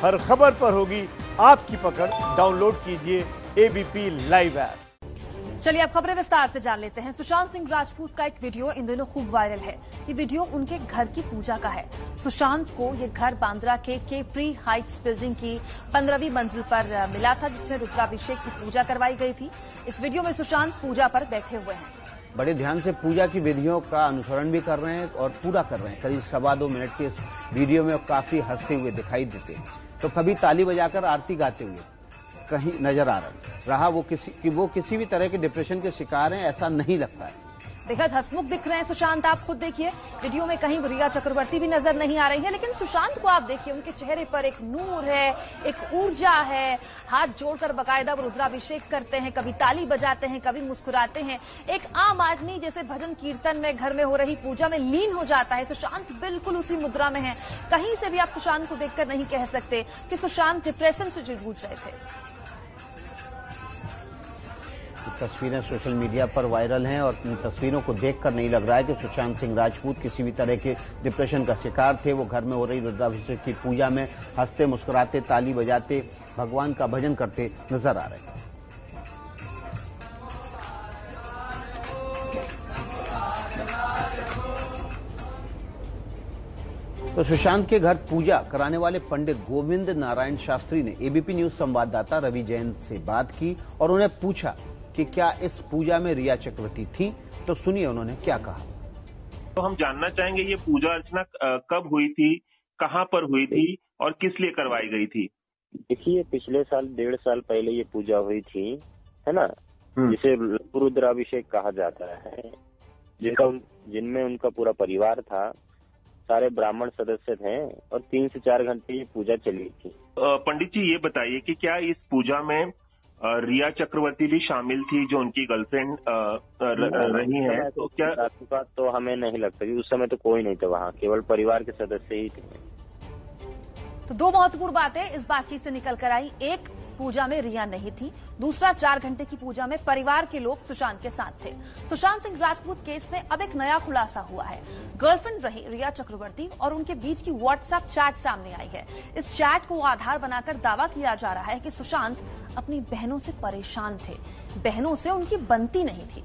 हर खबर पर होगी आपकी पकड़। डाउनलोड कीजिए एबीपी लाइव ऐप। चलिए अब खबरें विस्तार से जान लेते हैं। सुशांत सिंह राजपूत का एक वीडियो इन दिनों खूब वायरल है। ये वीडियो उनके घर की पूजा का है। सुशांत को ये घर बांद्रा के केप्री हाइट्स बिल्डिंग की 15वीं मंजिल पर मिला था, जिसमें रुद्राभिषेक की पूजा करवाई गई थी। इस वीडियो में सुशांत पूजा पर बैठे हुए हैं। बड़े ध्यान से पूजा की विधियों का अनुसरण भी कर रहे हैं और पूरा कर रहे हैं। करीब 2.25 मिनट के इस वीडियो में काफी हंसते हुए दिखाई देते हैं, तो कभी ताली बजाकर आरती गाते हुए कहीं नजर आ रहा। वो किसी भी तरह के डिप्रेशन के शिकार हैं, ऐसा नहीं लगता है। बेहद हंसमुख दिख रहे हैं सुशांत। आप खुद देखिए वीडियो में कहीं रिया चक्रवर्ती भी नजर नहीं आ रही है, लेकिन सुशांत को आप देखिए, उनके चेहरे पर एक नूर है, एक ऊर्जा है। हाथ जोड़कर बाकायदा वो रुद्राभिषेक करते हैं, कभी ताली बजाते हैं, कभी मुस्कुराते हैं। एक आम आदमी जैसे भजन कीर्तन में घर में हो रही पूजा में लीन हो जाता है, सुशांत बिल्कुल उसी मुद्रा में है। कहीं से भी आप सुशांत को देखकर नहीं कह सकते कि सुशांत डिप्रेशन से जूझ रहे थे। तस्वीरें सोशल मीडिया पर वायरल हैं और इन तस्वीरों को देखकर नहीं लग रहा है कि सुशांत सिंह राजपूत किसी भी तरह के डिप्रेशन का शिकार थे। वो घर में हो रही रुद्राभिषेक की पूजा में हंसते मुस्कुराते, ताली बजाते, भगवान का भजन करते नजर आ रहे हैं। तो सुशांत के घर पूजा कराने वाले पंडित गोविंद नारायण शास्त्री ने एबीपी न्यूज संवाददाता रवि जैन से बात की और उन्हें पूछा कि क्या इस पूजा में रिया चक्रवर्ती थी। तो सुनिए उन्होंने क्या कहा। तो हम जानना चाहेंगे ये पूजा अर्चना कब हुई थी, कहाँ पर हुई थी और किस लिए करवाई गई थी। देखिए, पिछले साल 1.5 साल पहले ये पूजा हुई थी, है ना, जिसे रुद्राभिषेक कहा जाता है, जिनमें उनका पूरा परिवार था, सारे ब्राह्मण सदस्य थे और 3 से 4 घंटे ये पूजा चली थी। पंडित जी ये बताइए कि क्या इस पूजा में रिया चक्रवर्ती भी शामिल थी, जो उनकी गर्लफ्रेंड रही है? तो क्या बात तो हमें नहीं लगता कि उस समय तो कोई नहीं था वहाँ, केवल परिवार के सदस्य ही थे। तो 2 महत्वपूर्ण बातें इस बातचीत से निकल कर आई। एक, पूजा में रिया नहीं थी। दूसरा, 4 घंटे की पूजा में परिवार के लोग सुशांत के साथ थे। सुशांत सिंह राजपूत केस में अब एक नया खुलासा हुआ है। गर्लफ्रेंड रही रिया चक्रवर्ती और उनके बीच की व्हाट्सएप चैट सामने आई है। इस चैट को आधार बनाकर दावा किया जा रहा है कि सुशांत अपनी बहनों से परेशान थे, बहनों से उनकी बनती नहीं थी।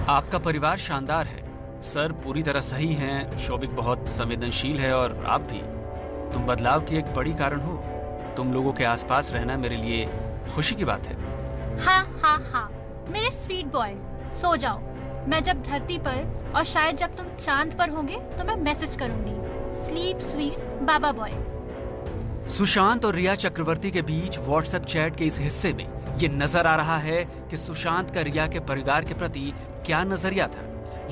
आपका परिवार शानदार है सर, पूरी तरह सही हैं। शोभिक बहुत संवेदनशील है और आप भी। तुम बदलाव की एक बड़ी कारण हो। तुम लोगों के आसपास रहना मेरे लिए खुशी की बात है। हाँ, मेरे स्वीट बॉय, सो जाओ। मैं जब धरती पर और शायद जब तुम चांद पर होंगे तो मैं मैसेज करूंगी। स्लीप स्वीट बाबा बॉय। सुशांत और रिया चक्रवर्ती के बीच व्हाट्सएप चैट के इस हिस्से में ये नजर आ रहा है कि सुशांत का रिया के परिवार के प्रति क्या नजरिया था,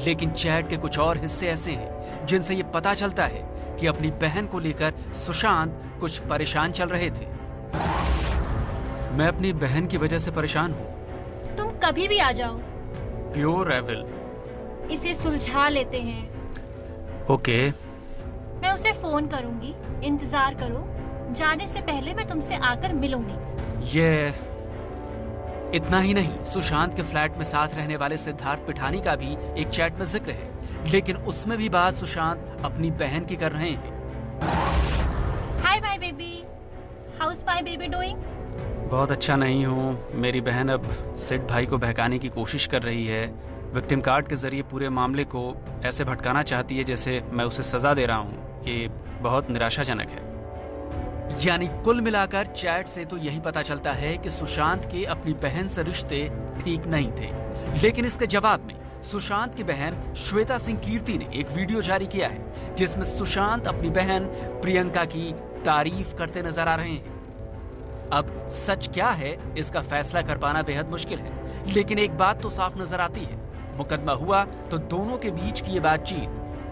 लेकिन चैट के कुछ और हिस्से ऐसे हैं जिनसे ये पता चलता है कि अपनी बहन को लेकर सुशांत कुछ परेशान चल रहे थे। मैं अपनी बहन की वजह से परेशान हूँ। तुम कभी भी आ जाओ। Pure evil. इसे सुलझा लेते हैं। ओके। मैं उसे फोन करूंगी, इंतजार करो। जाने से पहले मैं तुमसे आकर मिलूंगी। ये इतना ही नहीं, सुशांत के फ्लैट में साथ रहने वाले सिद्धार्थ पिठानी का भी एक चैट में जिक्र है, लेकिन उसमें भी बात सुशांत अपनी बहन की कर रहे हैं। Hi my baby, how is my baby doing? बहुत अच्छा नहीं हूँ। मेरी बहन अब सिड भाई को बहकाने की कोशिश कर रही है। विक्टिम कार्ड के जरिए पूरे मामले को ऐसे भटकाना चाहती है जैसे मैं उसे सजा दे रहा हूँ। ये बहुत निराशाजनक है। यानी कुल मिलाकर चैट से तो यही पता चलता है कि सुशांत के अपनी बहन से रिश्ते ठीक नहीं थे, लेकिन इसके जवाब में सुशांत की बहन श्वेता सिंह कीर्ति ने एक वीडियो जारी किया है जिसमें सुशांत अपनी बहन प्रियंका की तारीफ करते नजर आ रहे हैं। अब सच क्या है इसका फैसला कर पाना बेहद मुश्किल है, लेकिन एक बात तो साफ नजर आती है, मुकदमा हुआ तो दोनों के बीच की ये बातचीत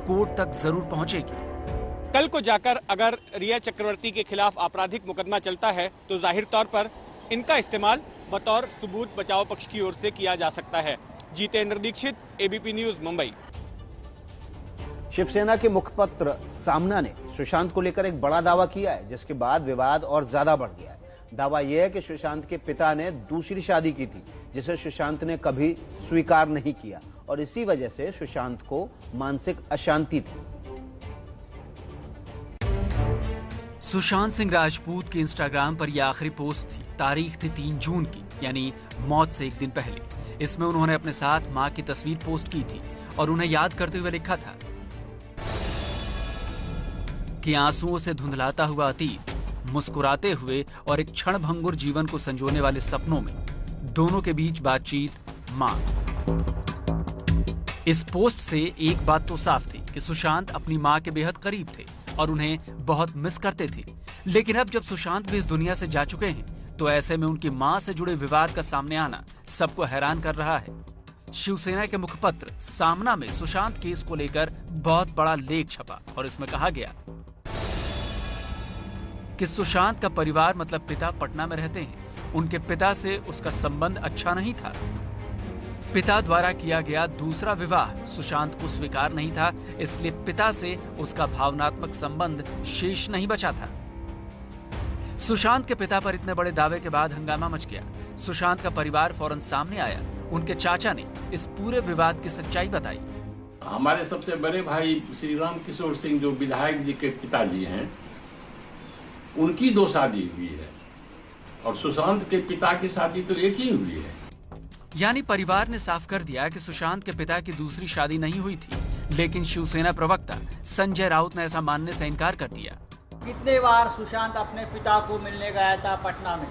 कोर्ट तक जरूर पहुंचेगी। कल को जाकर अगर रिया चक्रवर्ती के खिलाफ आपराधिक मुकदमा चलता है तो जाहिर तौर पर इनका इस्तेमाल बतौर सबूत बचाव पक्ष की ओर से किया जा सकता है। जितेंद्र दीक्षित, एबीपी न्यूज, मुंबई। शिवसेना के मुखपत्र सामना ने सुशांत को लेकर एक बड़ा दावा किया है, जिसके बाद विवाद और ज्यादा बढ़ गया है। दावा यह है कि सुशांत के पिता ने दूसरी शादी की थी, जिसे सुशांत ने कभी स्वीकार नहीं किया और इसी वजह से सुशांत को मानसिक अशांति थी। सुशांत सिंह राजपूत की इंस्टाग्राम पर यह आखिरी पोस्ट थी। तारीख थी 3 जून की, यानी मौत से एक दिन पहले। इसमें उन्होंने अपने साथ मां की तस्वीर पोस्ट की थी और उन्हें याद करते हुए लिखा था कि आंसुओं से धुंधलाता हुआ अतीत, मुस्कुराते हुए और एक क्षण भंगुर जीवन को संजोने वाले सपनों में, दोनों के बीच बातचीत, मां। इस पोस्ट से एक बात तो साफ थी कि सुशांत अपनी मां के बेहद करीब थे और उन्हें बहुत मिस करते थे। लेकिन अब जब सुशांत भी इस दुनिया से जा चुके हैं, तो ऐसे में उनकी मां से जुड़े विवाद का सामने आना सबको हैरान कर रहा है। शिवसेना के मुखपत्र सामना में सुशांत केस को लेकर बहुत बड़ा लेख छपा और इसमें कहा गया कि सुशांत का परिवार मतलब पिता पटना में रहते हैं। उनके पिता से उसका संबंध अच्छा नहीं था। पिता द्वारा किया गया दूसरा विवाह सुशांत को स्वीकार नहीं था, इसलिए पिता से उसका भावनात्मक संबंध शेष नहीं बचा था। सुशांत के पिता पर इतने बड़े दावे के बाद हंगामा मच गया। सुशांत का परिवार फौरन सामने आया। उनके चाचा ने इस पूरे विवाद की सच्चाई बताई। हमारे सबसे बड़े भाई श्री राम किशोर सिंह, जो विधायक जी के पिताजी हैं, उनकी 2 शादी हुई है और सुशांत के पिता की शादी तो एक ही हुई है। यानी परिवार ने साफ कर दिया कि सुशांत के पिता की दूसरी शादी नहीं हुई थी। लेकिन शिवसेना प्रवक्ता संजय राउत ने ऐसा मानने से इनकार कर दिया। कितने बार सुशांत अपने पिता को मिलने गया था पटना में।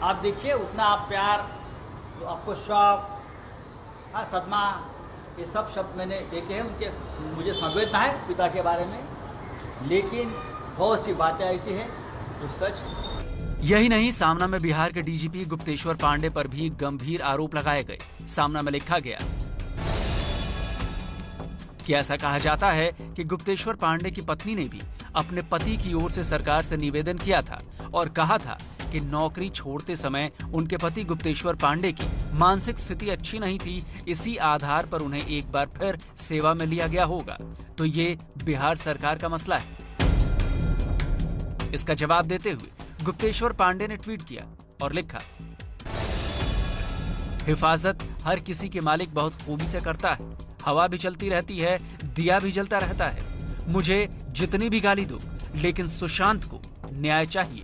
आप देखिए, उतना आप प्यार, तो आपको शौक, सदमा, ये सब शब्द मैंने देखे हैं उनके, मुझे संवेदना है पिता के बारे में। लेकिन बहुत सी बातें ऐसी हैं जो सच। यही नहीं, सामना में बिहार के डीजीपी गुप्तेश्वर पांडे पर भी गंभीर आरोप लगाए गए। सामना में लिखा गया कि ऐसा कहा जाता है कि गुप्तेश्वर पांडे की पत्नी ने भी अपने पति की ओर से सरकार से निवेदन किया था और कहा था कि नौकरी छोड़ते समय उनके पति गुप्तेश्वर पांडे की मानसिक स्थिति अच्छी नहीं थी। इसी आधार पर उन्हें एक बार फिर सेवा में लिया गया होगा। तो ये बिहार सरकार का मसला है। इसका जवाब देते हुए गुप्तेश्वर पांडे ने ट्वीट किया और लिखा, हिफाजत हर किसी के मालिक बहुत खूबी से करता है। हवा भी चलती रहती है, दिया भी जलता रहता है। मुझे जितनी भी गाली दो, लेकिन सुशांत को न्याय चाहिए।